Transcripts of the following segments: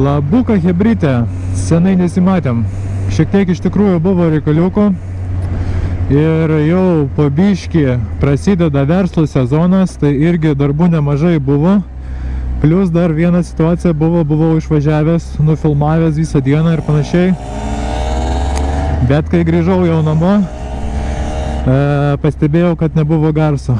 Labuka hebrytė, senai nesimatėm. Šiek tiek iš tikrųjų buvo reikaliuko. Ir jau po biškį prasideda verslo sezonas, tai irgi darbų nemažai buvo. Plius dar viena situacija buvau išvažiavęs, nufilmavęs visą dieną ir panašiai. Bet kai grįžau jau namo, pastebėjau, kad nebuvo garso.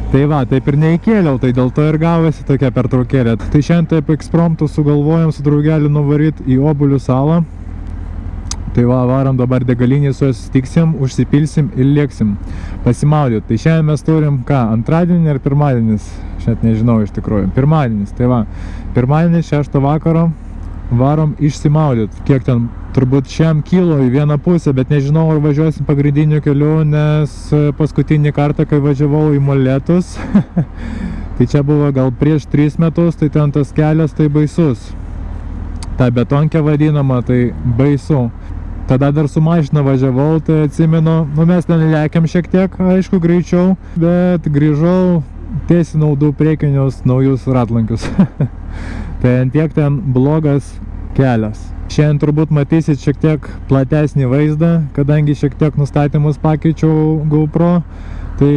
Tai va, taip ir neįkėliau, tai dėl to ir gavosi tokia pertraukėlė. Tai šiandien taip ekspromptu sugalvojom su draugeliu nuvaryti į Obuolių salą. Tai va, varom dabar degalinį, su juos susitiksim, užsipilsim ir lėksim pasimaudyt. Tai šiandien mes turim ką, antradienį ar pirmadienis? Šiandien nežinau iš tikrųjų. Pirmadienis, tai va, pirmadienis 6 vakaro varom išsimaudyt. Kiek ten, turbūt šiam kilo į vieną pusę, bet nežinau, ar važiuosim pagrindiniu keliu, nes paskutinį kartą, kai važiavau į Molėtus, tai čia buvo gal prieš 3 metus, tai ten tas kelias tai baisus. Ta betonke vadinama, tai baisu. Tada dar su mašina važiavau, tai atsimenu, mes ten lėkiam šiek tiek, aišku, greičiau, bet grįžau, tiesinau 2 priekinius naujus ratlankius. Tai ant tiek ten blogas kelias. Šiandien turbūt matysit šiek tiek platesnį vaizdą, kadangi šiek tiek nustatymus pakeičiau GoPro, tai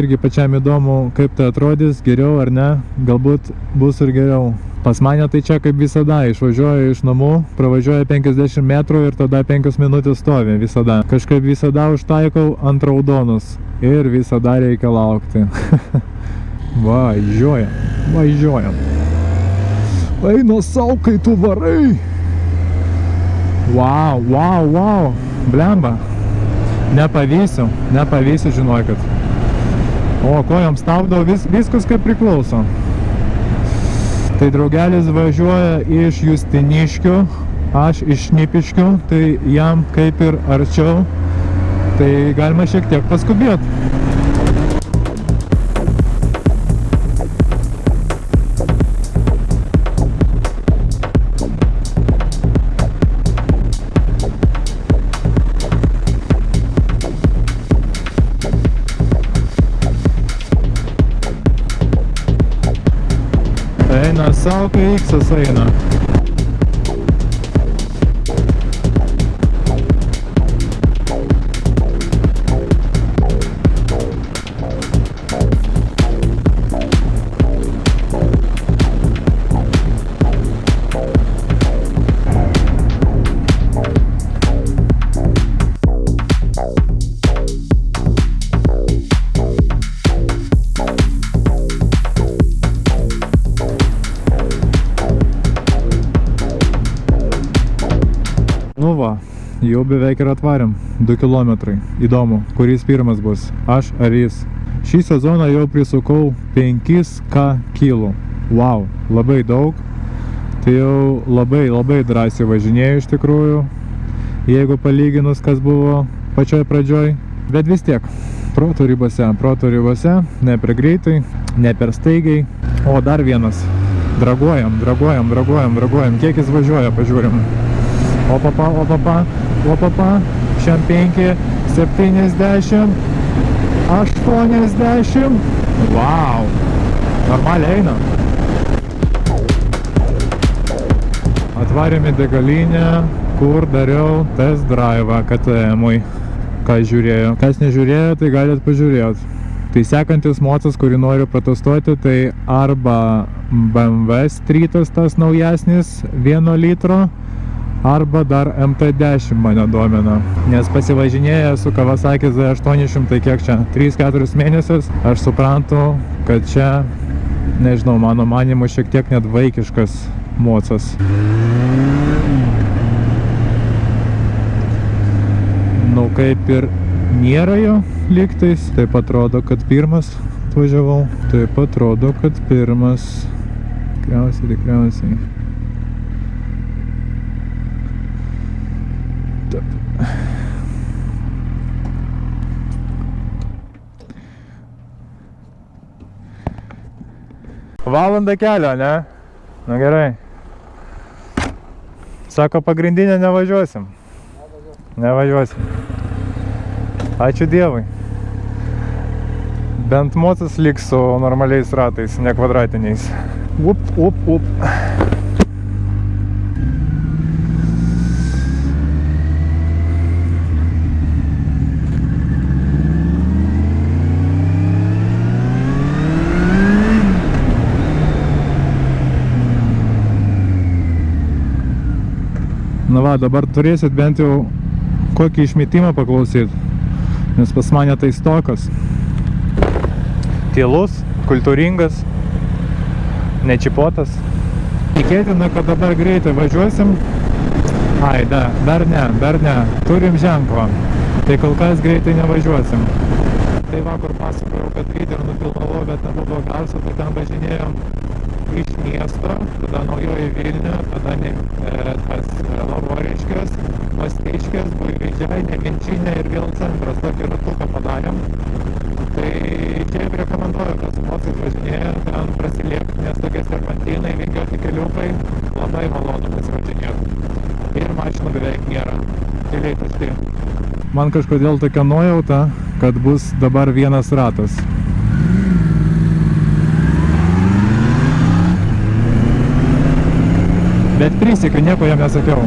irgi pačiam įdomu, kaip tai atrodys, geriau ar ne, galbūt bus ir geriau. Pas mane tai čia kaip visada, išvažiuoju iš namų, pravažiuoju 50 metrų ir tada 5 minutės stovi visada. Kažkaip visada užtaikau ant raudonus ir visada reikia laukti. Važiuojam. Eina sau, kai tu varai. Wow. Blemba. Nepavysiu, žinokit. O, kojom stabdau, viskas kaip priklauso. Tai draugelis važiuoja iš Justiniškių, aš iš Šnipiškių, tai jam kaip ir arčiau, tai galima šiek tiek paskubėti. Eina sau, kai X-as eina. Nu va, jau beveik ir atvarėm 2 kilometrai. Įdomu, kuris pirmas bus, aš ar jis. Šį sezoną jau prisukau 5K kilų. Wow, labai daug. Tai jau labai drąsiai važinėjau iš tikrųjų, jeigu palyginus, kas buvo pačioj pradžioj. Bet vis tiek, proto ribose, ne per greitai, ne per staigiai. O dar vienas, draguojam. Kiek jis važiuoja, pažiūrim. Opapa, šiam 5, 70, 80, wow, normaliai eina. Atvarėm į degalinę, kur dariau test drive'ą KTM-ui, kas žiūrėjo. Kas nežiūrėjo, tai galite pažiūrėti. Tai sekantis mocas, kurį noriu protestuoti, tai arba BMW Streetas tas naujesnis 1 litro, arba dar MT10 mane domina, nes pasivažinėję su Kawasaki Z800, kiek čia, 3-4 mėnesius, aš suprantu, kad čia, nežinau, mano manimu šiek tiek net vaikiškas mocas. Nu, kaip ir nėra jo lygtais, taip atrodo, kad pirmas atvažiavau, tikriausiai. Valandą kelio, ne? Na gerai. Sako, pagrindinę nevažiuosim. Ačiū Dievui. Bent mocas liks su normaliais ratais, ne kvadratiniais. Up. Nu va, dabar turėsit bent jau kokį išmetimą paklausyti, nes pas mane tai stokas. Tylus, kultūringas, nečipotas. Tikėtina, kad dabar greitai važiuosim. Ai, dar ne, turim ženklą. Tai kol kas greitai nevažiuosim. Tai vakar pasakojau, kad video nufilmavau, bet nebuvo garso, tai ten važinėjom iš miesto, tada Naujoji Vilnių, tada tas Lavoriškės, Mosteiškės, Buivydžiai, Nemenčinė ir vėl centras, tokį ratuką padarėm. Tai čia rekomenduoju, kas su mocais važinėja, ten prasilėkti, nes tokie serpantynai, vingiuoti keliukai, labai malonu pasivažinėti. Ir mašinų beveik nėra, keliai tušti. Man kažkodėl tokia nuojauta, kad bus dabar vienas ratas. Bet prisiekiu, nieko jam nesakiau.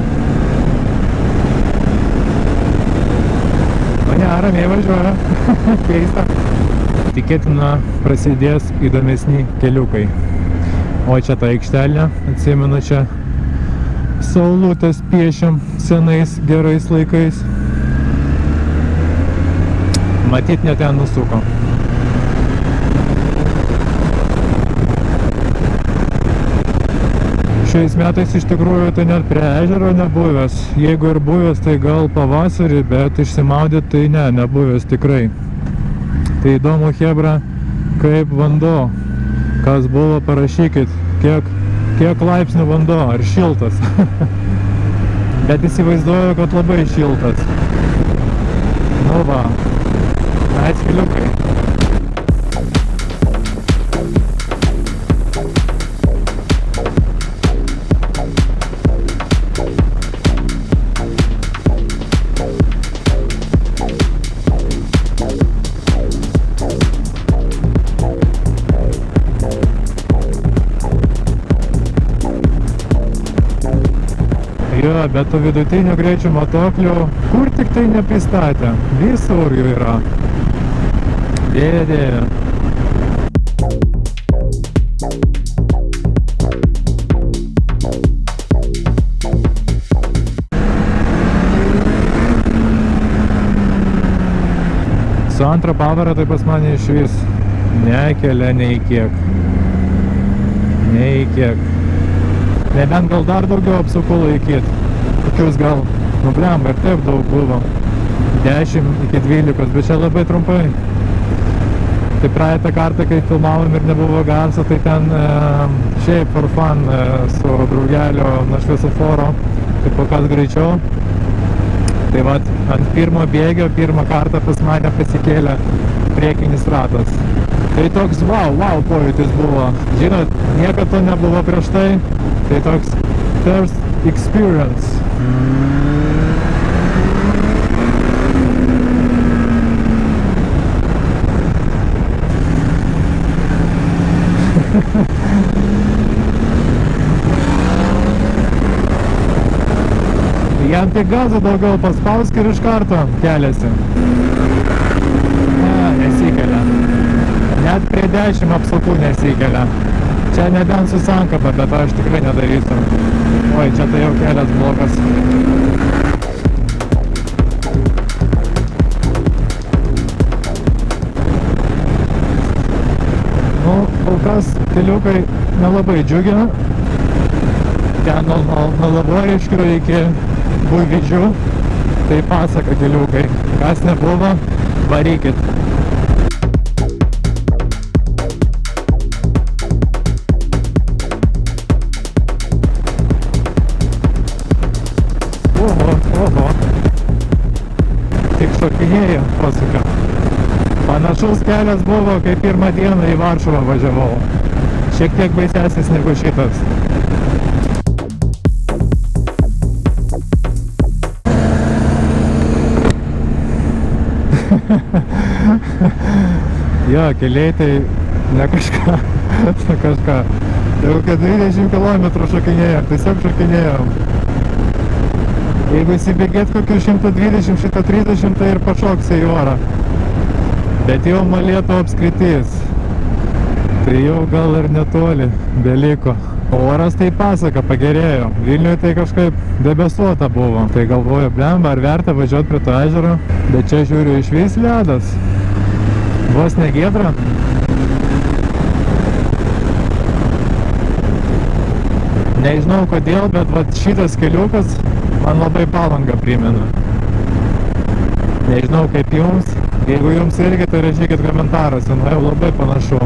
O ne, ramiai važiuoja. Keista. Tikėtina prasidės įdomesni keliukai. O čia ta aikštelė, atsimenu, čia saulutės piešiam senais gerais laikais. Matyt, ne ten nusuko. Šiais metais iš tikrųjų tai net prie ežero nebuvęs. Jeigu ir buvęs, tai gal pavasarį, bet išsimaudyti tai nebuvęs tikrai. Tai įdomu, chebra, kaip vanduo. Kas buvo, parašykit, kiek laipsnių vanduo, ar šiltas. Bet įsivaizduoju, kad labai šiltas. Nu va, atskiliukai. Jo, bet tų vidutinių greičių matuoklių kur tik tai nepristatė. Visur jų yra. Dėdė. Su antrą pavarą tai pas mane iš vis nekelia nei kiek. Nei kiek. Nebent gal dar daugiau apsukų laikyt. Kokius gal, nu blemba, ir taip daug buvo. 10 iki 12, bet čia labai trumpai. Tai praeitą kartą, kai filmavom ir nebuvo garso, tai ten šiaip for fun su draugelio nuo šviesoforo, tai po kas greičiau. Tai vat, ant pirmo bėgio, pirmą kartą pas mane pasikėlė priekinis ratas. Tai toks wow pojūtis buvo. Žinot, niekad to nebuvo prieš tai. Tai toks first experience. Jam tik gazą daugiau paspausk ir iš karto keliasi. Ne, nesikelia. Net prie 10 apsukų nesikelia. Čia nebent su sankaba, bet aš tikrai nedarysiu. Oi, čia tai jau kelias blogas. Nu, kol kas keliukai nelabai džiugina. Ten nuo Lavoriškių iki Buivydžių. Tai pasaka keliukai. Kas nebuvo, varykit. Oho. Tik šokinėjo pasuka. Panašus kelias buvo, kai pirmą dieną į Varšuvą važiavau. Šiek tiek baisesnis negu šitas. Jo, keliai tai ne kažką. Tai kokia 20 km šokinėjom, tiesiog šokinėjom. Jeigu įsibėgėt kokius 120-130, tai ir pašoksi į orą. Bet jau Molėtų apskritis. Tai jau gal ir netoli beliko. Oras tai pasaka, pagerėjo. Vilniuje tai kažkaip debesuota buvo. Tai galvoju, blemba, ar verta važiuoti prie to ežero. Bet čia žiūriu išvis ledas. Vos negėdra. Nežinau kodėl, bet vat šitas keliukas man labai Palangą primena. Nežinau kaip jums. Jeigu jums irgi, tai rašykit komentaruose. Nu jau labai panašu.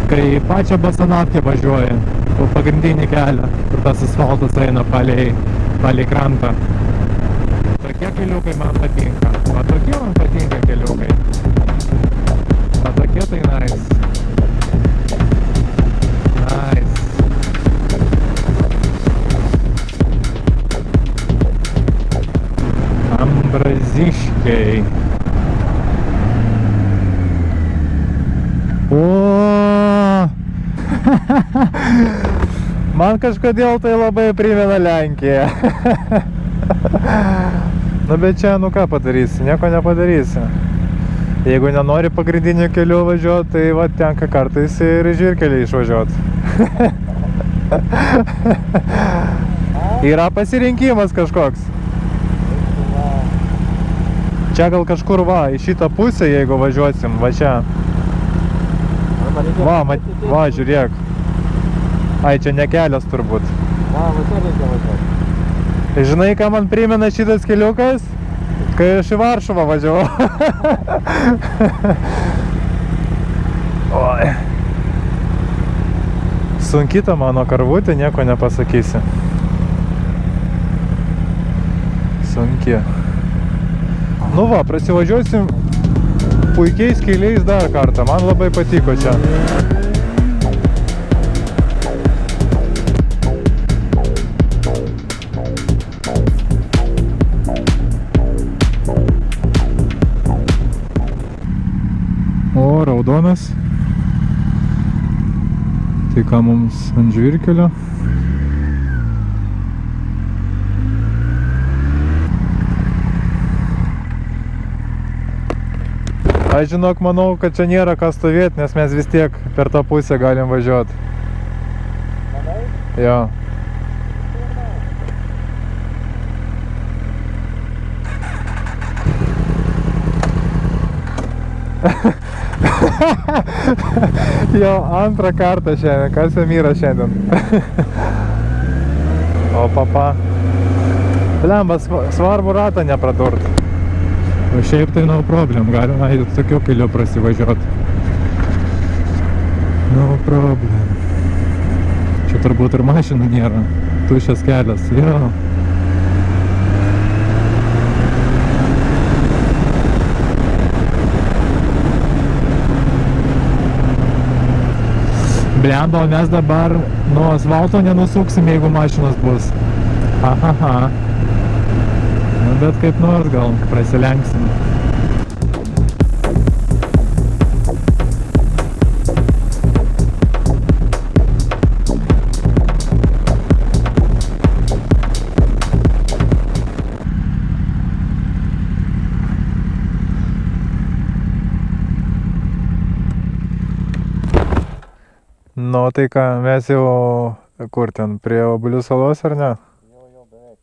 Kai pačią Basanatkį važiuoja po pagrindinį kelią, kur tas asfaltas eina palei krantą. Tokie keliukai man patinka. O tokie man patinka keliukai. O tokie tai nice. Nice. Ambraziškiai. O! Man kažkodėl tai labai primena Lenkiją. Nu bet čia, nu ką padarysi, nieko nepadarysi. Jeigu nenori pagrindiniu keliu važiuoti, tai va tenka kartais ir žvyrkelį išvažiuoti. Yra pasirinkimas kažkoks. Čia gal kažkur va, į šitą pusę, jeigu važiuosim, va čia. Va, žiūrėk. Ai, čia ne kelias turbūt. Va čia reikia važiuoti. Žinai, ką man primena šitas keliukas? Kai aš į Varšuvą važiavau. Oi. Sunki ta mano karvutė, nieko nepasakysi. Sunki. Nu va, prasivažiuosim puikiais keliais dar kartą. Man labai patiko čia. O, raudonas. Tai ką mums ant žvyrkelio? Aš žinok, manau, kad čia nėra ką stovėti, nes mes vis tiek per tą pusę galim važiuoti. Manai? Jo. Jo, antrą kartą šiandien. Kas jam yra šiandien? O papa. Blemba, svarbu ratą nepradurt. O šiaip tai no problem, galima į tokiu keliu prasivažiuoti. No problem. Čia turbūt ir mašinų nėra. Tuščias kelias, jo. Blemba, mes dabar nuo asfalto nenusuksim, jeigu mašinos bus. Aha. Nu, bet kaip nors gal prasilenksim. Nu, tai ką, mes jau kur ten, prie Obuolių salos ar ne? Jo, beveik.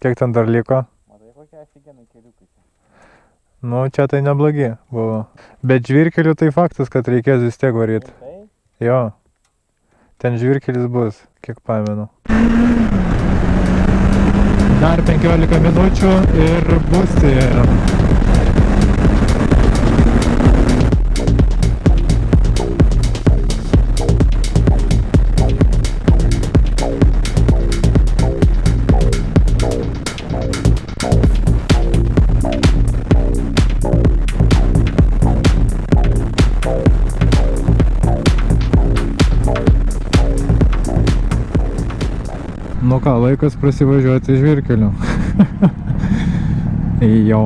Kiek ten dar liko? Matai, kokie aфиgenai keliukai čia. Nu, čia tai neblogi buvo. Bet žvyrkeliu tai faktas, kad reikės vis tiek varyti. Jo. Ten žvyrkelis bus, kiek pamenu. Dar 15 minučių ir bus. Nu ką, laikas prasivažiuoti žvyrkeliu. Jo.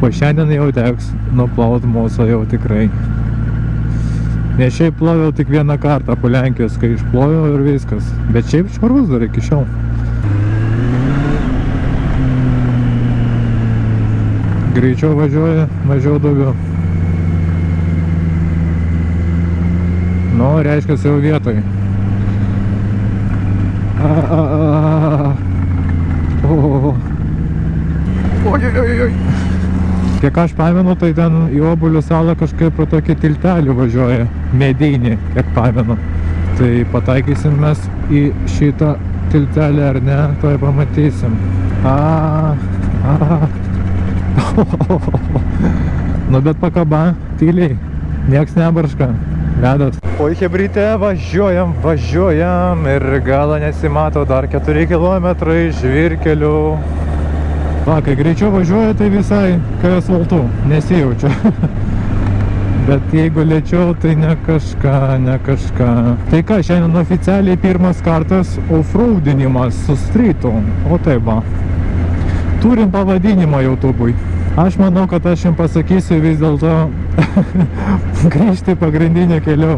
Po šiandien jau teks nuplaut mūsų jau tikrai. Nes šiaip ploviau tik vieną kartą po Lenkijos, kai išploviau ir viskas. Bet šiaip švarus dar iki šiol. Greičiau važiuoja, mažiau daugiau. Nu, reiškia jau vietoj. Oi. Kiek aš pamenu, tai ten į Obuolių salą kažkaip pro tokį tiltelį važiuoja. Medinį, kiek pamenu. Tai pataikysim mes į šitą tiltelį ar ne, tuoj pamatysim. Nu bet pakaba, tyliai, nieks nebarška, ledas. Oi chebryte, važiuojam ir galo nesimato, dar 4 km žvyrkelių. Va, kai greičiau važiuoja, tai visai kai asfaltu, nesijaučia. Bet jeigu lėčiau, tai ne kažką. Tai ką, šiandien oficialiai pirmas kartas offroadinimas su streetu. O tai va. Turim pavadinimą YouTube'ui. Aš manau, kad aš jums pasakysiu vis dėlto grįžti pagrindinio keliu.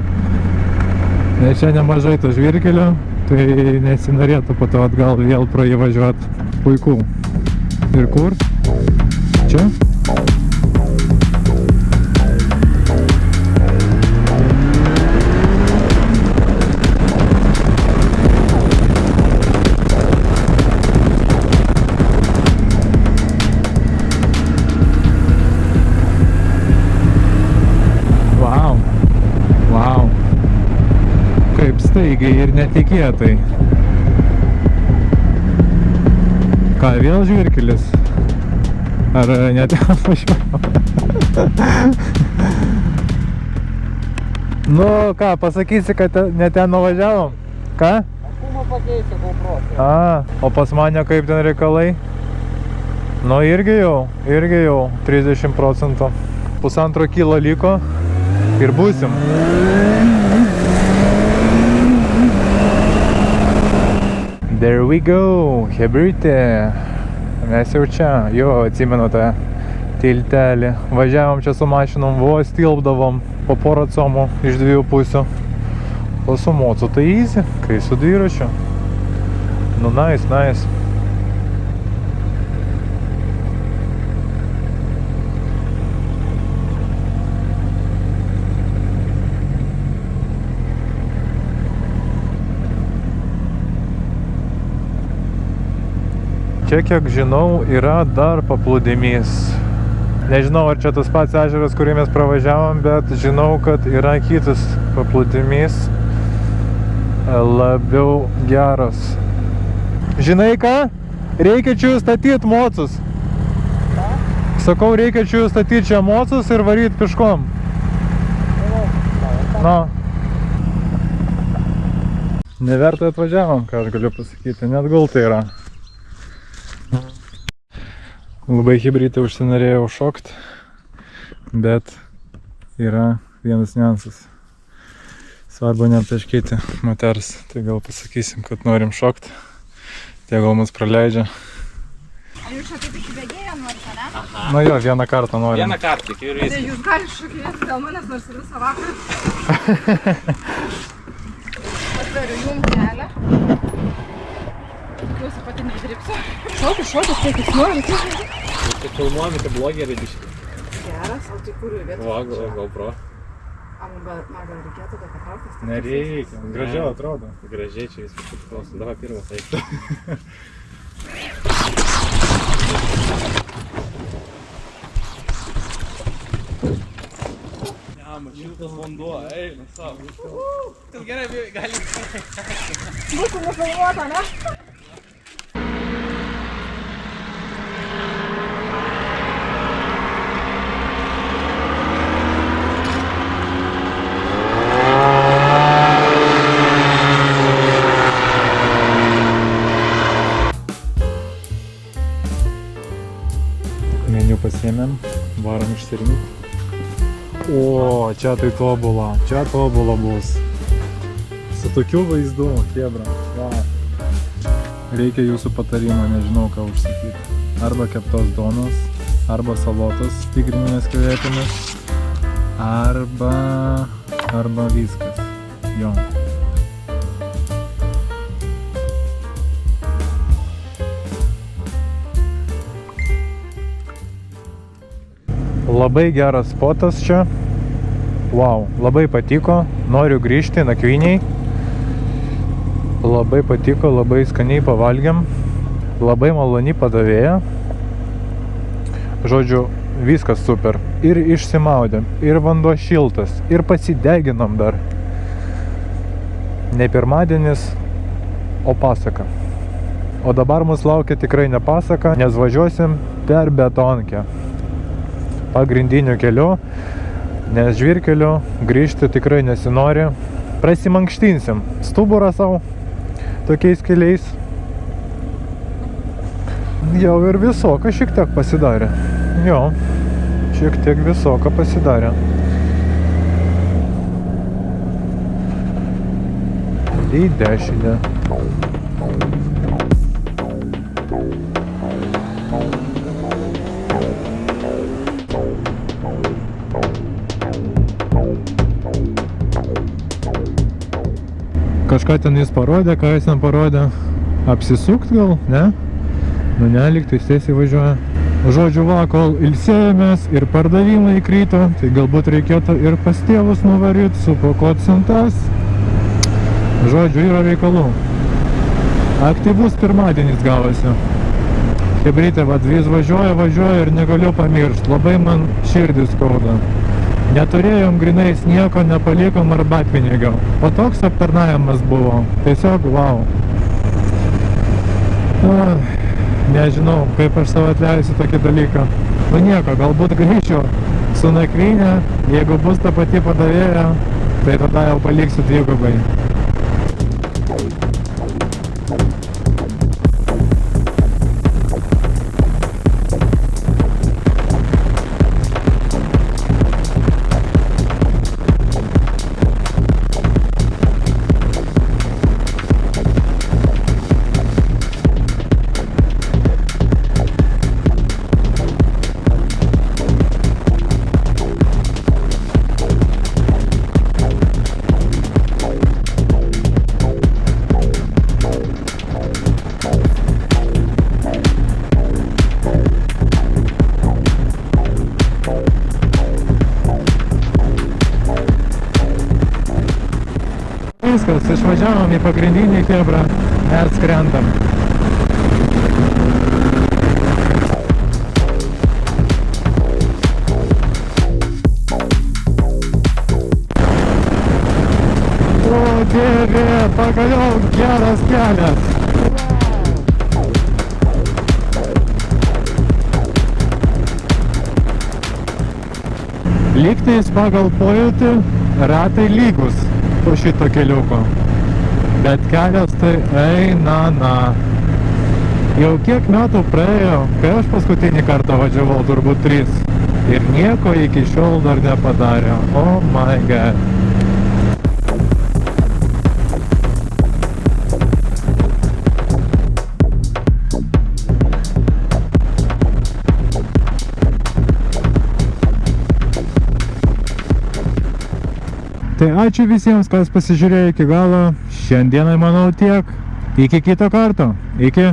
Nes čia nemažai to žvyrkelio, tai nesinorėtų po to atgal vėl pro jį važiuoti. Puiku. Ir kur? Čia? Vau. Kaip staigiai ir netikėtai. Ką, vėl žvyrkelis? Ar net važiuojam? Nu ką, pasakysi, kad ne ten nuvažiavom? Ką? Akumą pakeisiu GoPro. O pas mane kaip ten reikalai? Nu irgi jau 30%. 1,5 kilo liko ir būsim. There we go, hebrytė. Mes jau čia, atsimenu tą tiltelį. Važiavom čia su mašinom, vos tilpdavom po porą comų iš 2 pusių. O su mocu tai easy, kai su dviračiu. Nu nice. Čia, kiek žinau, yra dar paplūdimys. Nežinau, ar čia tas pats ežeras, kurį mes pravažiavom, bet žinau, kad yra kitas paplūdimys labiau geras. Žinai ką? Reikia čia statyti mocus. Sakau, reikia čia statyti čia mocus ir varyti piškom. Nu. Nevertai atvažiavom, ką aš galiu pasakyti, net gultai yra. Labai hebrytė užsinorėjau šokt, bet yra vienas niuansas. Svarbu neaptaškyti moters, tai gal pasakysim, kad norim šokt. Tie gal mus praleidžia. Ar jūs čia taip išbėgėję norite, ne? Nu jo, vieną kartą norim. Vieną kartą tik ir viskas. Tai jūs galite šokinėti dėl manęs nors ir visą vakarą. Atveriu jums kelią. Tikiuosi pati neįdirbsiu. Šokis, kiek jūs norite. Tai filmuojame, tai blogeriai biški. Geras, o tai kurių vietų? Va, GoPro. Man gal reikėtų to patrauktis? Nereikia, gražiau atrodo. Gražiai čia viskas priklauso. Davai pirmas eik. Šiltas vanduo, eina savo. Tai gerai, gali. Mūsų nufilmuota, ne? Meniu pasiėmėm, varom išsirinkti. O, čia tai tobula, bus. Su tokiu vaizdu, chebra. Va. Reikia jūsų patarimo, nežinau ką užsakyti. Arba keptos duonos, arba salotos tigrinės krevetėmis, arba viskas. Jo. Labai geras spotas čia. Wow, labai patiko, noriu grįžti nakvyniai. Labai patiko, labai skaniai pavalgiam. Labai maloni padavėja. Žodžiu, viskas super. Ir išsimaudėm, ir vanduo šiltas, ir pasideginom dar. Ne pirmadienis, o pasaka. O dabar mus laukia tikrai ne pasaka, nes važiuosim per betonkę. Pagrindiniu keliu, nes žvyrkeliu grįžti tikrai nesinori. Prasimankštinsim stuburą savo tokiais keliais. Jau ir visoka šiek tiek pasidarė. Jo, šiek tiek visoka pasidarė. Į dešinę. Kažką ten jis parodė, ką jis ten parodė. Apsisukt gal, ne? Nu ne, lyg tai tiesiai važiuoja. Žodžiu, va, kol ilsėjomės ir pardavimai įkrito, tai galbūt reikėtų ir pas tėvus nuvaryt, supakuot siuntas. Žodžiu, yra reikalų. Aktyvus pirmadienis gavosi. Hebrytė, vat, vis važiuoja ir negaliu pamiršt. Labai man širdis skauda. Neturėjom grinais nieko, nepalikom arbatpinigio. O toks aptarnavimas buvo. Tiesiog wow. Nežinau, kaip aš savo atleisiu tokį dalyką. Nu nieko, galbūt grįšiu su nakvynė. Jeigu bus ta pati padavėja, tai tada jau paliksiu dvigubai. Viskas, išvažiavom į pagrindinį kebrą, mes skrendam. O dieve, pagaliau geras kelias. Lygtais pagal pojūtį ratai lygus po šito keliuko, bet kelias tai eina. Jau kiek metų praėjo, kai aš paskutinį kartą važiavau, turbūt 3, ir nieko iki šiol dar nepadarė. Oh my god. Tai ačiū visiems, kas pasižiūrėjo iki galo. Šiandienai manau tiek. Iki kito karto. Iki.